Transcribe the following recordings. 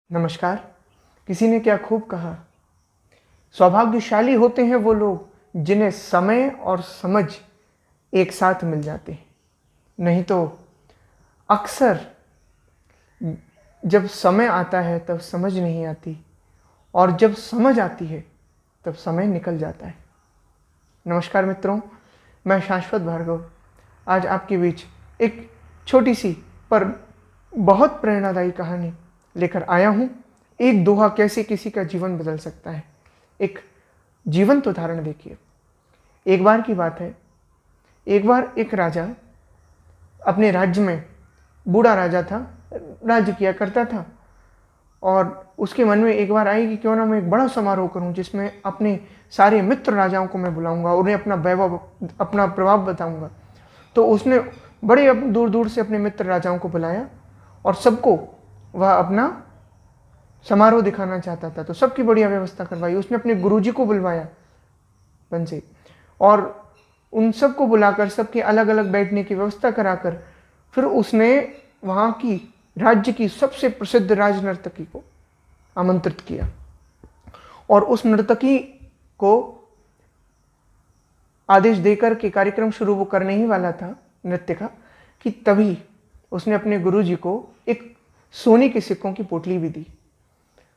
नमस्कार। किसी ने क्या खूब कहा, सौभाग्यशाली होते हैं वो लोग जिन्हें समय और समझ एक साथ मिल जाते हैं। नहीं तो अक्सर जब समय आता है तब समझ नहीं आती, और जब समझ आती है तब समय निकल जाता है। नमस्कार मित्रों, मैं शाश्वत भार्गव आज आपके बीच एक छोटी सी पर बहुत प्रेरणादायी कहानी लेकर आया हूँ। एक दोहा कैसे किसी का जीवन बदल सकता है, एक जीवंत उदाहरण देखिए। एक बार की बात है, एक बार एक राजा अपने राज्य में, बूढ़ा राजा था, राज्य किया करता था, और उसके मन में एक बार आई कि क्यों ना मैं एक बड़ा समारोह करूं जिसमें अपने सारे मित्र राजाओं को मैं बुलाऊंगा, उन्हें अपना वैभव, अपना प्रभाव बताऊंगा। तो उसने बड़े दूर दूर से अपने मित्र राजाओं को बुलाया और सबको वह अपना समारोह दिखाना चाहता था। तो सबकी बढ़िया व्यवस्था करवाई। उसने अपने गुरुजी को बुलवाया बन से, और उन सबको बुलाकर सबके अलग अलग बैठने की व्यवस्था कराकर फिर उसने वहाँ की राज्य की सबसे प्रसिद्ध राज नर्तकी को आमंत्रित किया। और उस नर्तकी को आदेश देकर के कार्यक्रम शुरू वो करने ही वाला था नृत्य का, कि तभी उसने अपने गुरुजी को एक सोने के सिक्कों की पोटली भी दी।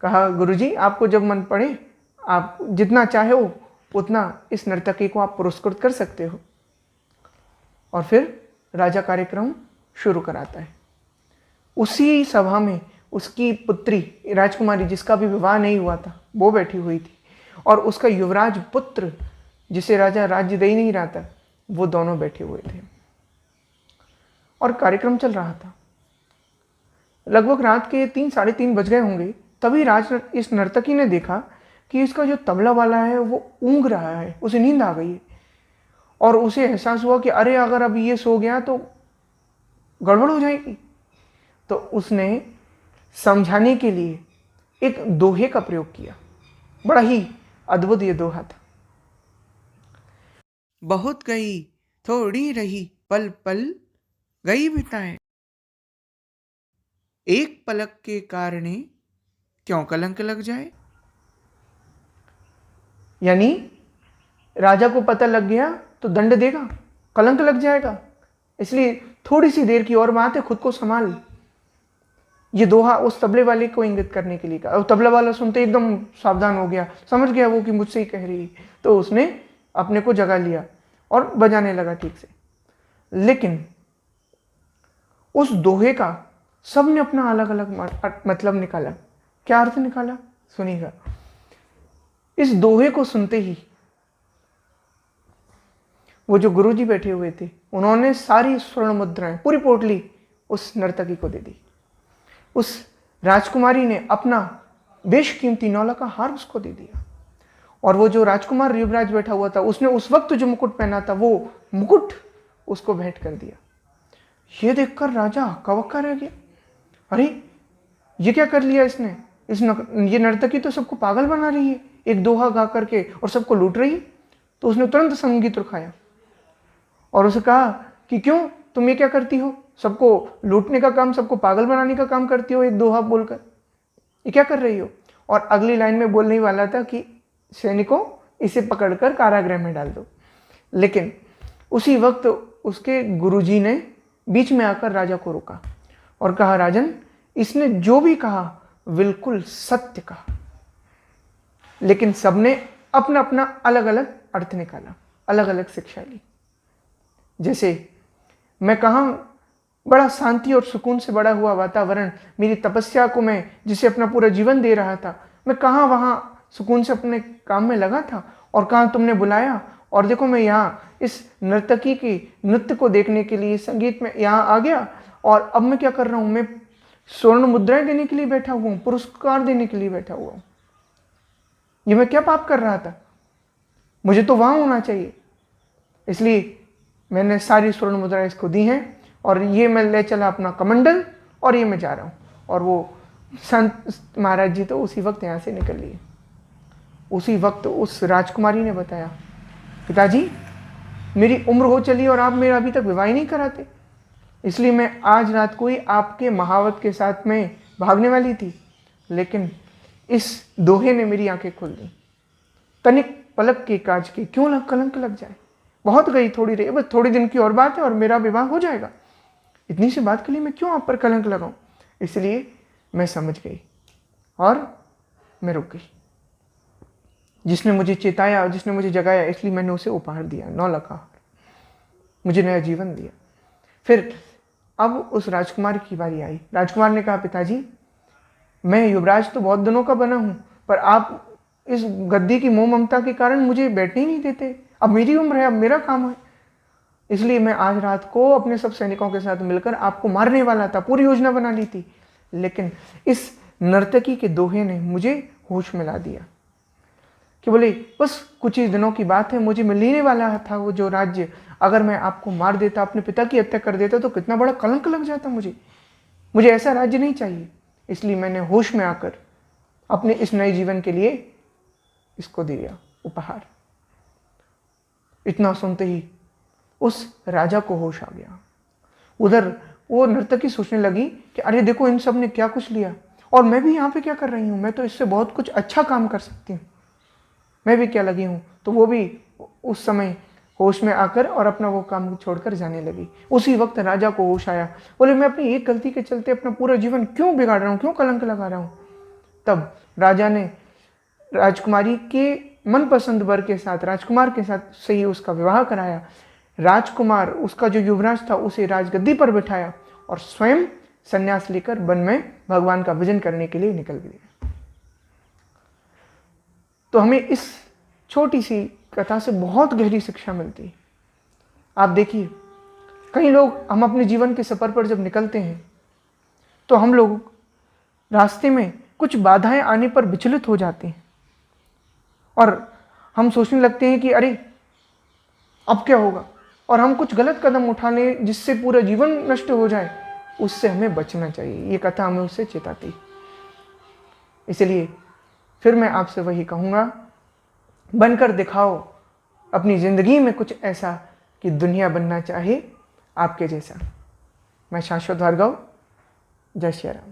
कहा, गुरुजी आपको जब मन पड़े, आप जितना चाहे हो उतना इस नर्तकी को आप पुरस्कृत कर सकते हो। और फिर राजा कार्यक्रम शुरू कराता है। उसी सभा में उसकी पुत्री राजकुमारी, जिसका भी विवाह नहीं हुआ था, वो बैठी हुई थी, और उसका युवराज पुत्र, जिसे राजा राज्य दे ही नहीं रहा था, वो दोनों बैठे हुए थे। और कार्यक्रम चल रहा था। लगभग रात के 3 साढ़े 3 बज गए होंगे। तभी इस नर्तकी ने देखा कि इसका जो तबला वाला है वो ऊँघ रहा है, उसे नींद आ गई है। और उसे एहसास हुआ कि अरे अगर अभी ये सो गया तो गड़बड़ हो जाएगी। तो उसने समझाने के लिए एक दोहे का प्रयोग किया। बड़ा ही अद्भुत ये दोहा था। बहुत गई थोड़ी रही, पल पल गई बिताए, एक पलक के कारणे क्यों कलंक लग जाए। यानी राजा को पता लग गया तो दंड देगा, कलंक लग जाएगा, इसलिए थोड़ी सी देर की और बात है, खुद को संभाल। ये दोहा उस तबले वाले को इंगित करने के लिए कहा। और तबला वाला सुनते एकदम सावधान हो गया, समझ गया वो कि मुझसे ही कह रही है। तो उसने अपने को जगा लिया और बजाने लगा ठीक से। लेकिन उस दोहे का सबने अपना अलग अलग मतलब निकाला। क्या अर्थ निकाला सुनिएगा। इस दोहे को सुनते ही वो जो गुरुजी बैठे हुए थे, उन्होंने सारी स्वर्ण मुद्राएं, पूरी पोटली उस नर्तकी को दे दी। उस राजकुमारी ने अपना बेशकीमती 9 लाख का हार उसको दे दिया। और वो जो राजकुमार युवराज बैठा हुआ था, उसने उस वक्त जो मुकुट पहना था, वो मुकुट उसको भेंट कर दिया। ये देखकर राजा हक्का बक्का रह गया। अरे ये क्या कर लिया इसने, ये नर्तकी तो सबको पागल बना रही है, एक दोहा गा करके, और सबको लूट रही है। तो उसने तुरंत संगीत रुखाया और उसे कहा कि क्यों तुम ये क्या करती हो, सबको लूटने का काम, सबको पागल बनाने का काम करती हो एक दोहा बोलकर, ये क्या कर रही हो। और अगली लाइन में बोलने ही वाला था कि सैनिकों इसे पकड़कर कारागृह में डाल दो। लेकिन उसी वक्त उसके गुरुजी ने बीच में आकर राजा को रोका और कहा, राजन इसने जो भी कहा बिल्कुल सत्य कहा, लेकिन सबने अपना अपना अलग अलग अर्थ निकाला, अलग अलग शिक्षा ली। जैसे मैं कहाँ बड़ा शांति और सुकून से बड़ा हुआ वातावरण, मेरी तपस्या को मैं जिसे अपना पूरा जीवन दे रहा था, मैं कहाँ वहाँ सुकून से अपने काम में लगा था, और कहाँ तुमने बुलाया और देखो मैं यहाँ इस नर्तकी की नृत्य को देखने के लिए, संगीत में यहाँ आ गया, और अब मैं क्या कर रहा हूँ, मैं स्वर्ण मुद्राएं देने के लिए बैठा हुआ हूँ, पुरस्कार देने के लिए बैठा हुआ हूँ। ये मैं क्या पाप कर रहा था, मुझे तो वहाँ होना चाहिए। इसलिए मैंने सारी स्वर्ण मुद्राएं इसको दी हैं, और ये मैं ले चला अपना कमंडल, और ये मैं जा रहा हूँ। और वो संत महाराज जी तो उसी वक्त यहाँ से निकल लिए। उसी वक्त उस राजकुमारी ने बताया, पिताजी मेरी उम्र हो चली और आप मेरा अभी तक विवाह ही नहीं कराते, इसलिए मैं आज रात को ही आपके महावत के साथ में भागने वाली थी, लेकिन इस दोहे ने मेरी आंखें खोल दी। तनिक पलक के काज के क्यों कलंक लग जाए, बहुत गई थोड़ी रही, बस थोड़ी दिन की और बात है और मेरा विवाह हो जाएगा। इतनी सी बात के लिए मैं क्यों आप पर कलंक लगाऊं। इसलिए मैं समझ गई और मैं रुक गई। जिसने मुझे चेताया, जिसने मुझे जगाया, इसलिए मैंने उसे उपहार दिया, 9 लाख का हार, मुझे नया जीवन दिया। फिर अब उस राजकुमार की बारी आई। राजकुमार ने कहा, पिताजी मैं युवराज तो बहुत दिनों का बना हूं, पर आप इस गद्दी की मोह ममता के कारण मुझे बैठने ही नहीं देते। अब मेरी उम्र है, अब मेरा काम है, इसलिए मैं आज रात को अपने सब सैनिकों के साथ मिलकर आपको मारने वाला था, पूरी योजना बना ली थी, लेकिन इस नर्तकी के दोहे ने मुझे होश में ला दिया कि बोले बस कुछ ही दिनों की बात है, मुझे मिलने वाला था वो जो राज्य, अगर मैं आपको मार देता, अपने पिता की हत्या कर देता, तो कितना बड़ा कलंक लग जाता मुझे ऐसा राज्य नहीं चाहिए। इसलिए मैंने होश में आकर अपने इस नए जीवन के लिए इसको दिया उपहार। इतना सुनते ही उस राजा को होश आ गया। उधर वो नर्तकी सोचने लगी कि अरे देखो इन सब ने क्या कुछ लिया, और मैं भी यहाँ पे क्या कर रही हूँ, मैं तो इससे बहुत कुछ अच्छा काम कर सकती हूँ, मैं भी क्या लगी हूँ। तो वो भी उस समय होश में आकर और अपना वो काम छोड़कर जाने लगी। उसी वक्त राजा को होश आया, बोले मैं अपनी एक गलती के चलते अपना पूरा जीवन क्यों बिगाड़ रहा हूँ, क्यों कलंक लगा रहा हूँ। तब राजा ने राजकुमारी के मनपसंद वर के साथ, राजकुमार के साथ से ही उसका विवाह कराया। राजकुमार, उसका जो युवराज था, उसे राजगद्दी पर बिठाया और स्वयं संन्यास लेकर वन में भगवान का भजन करने के लिए निकल गया। तो हमें इस छोटी सी कथा से बहुत गहरी शिक्षा मिलती है। आप देखिए, कई लोग, हम अपने जीवन के सफर पर जब निकलते हैं तो हम लोग रास्ते में कुछ बाधाएं आने पर विचलित हो जाते हैं और हम सोचने लगते हैं कि अरे अब क्या होगा, और हम कुछ गलत कदम उठा लें जिससे पूरा जीवन नष्ट हो जाए। उससे हमें बचना चाहिए। ये कथा हमें उससे चेताती। इसलिए फिर मैं आपसे वही कहूँगा, बनकर दिखाओ अपनी ज़िंदगी में कुछ ऐसा कि दुनिया बनना चाहे आपके जैसा। मैं शाश्वत भार्गव, जय श्री राम।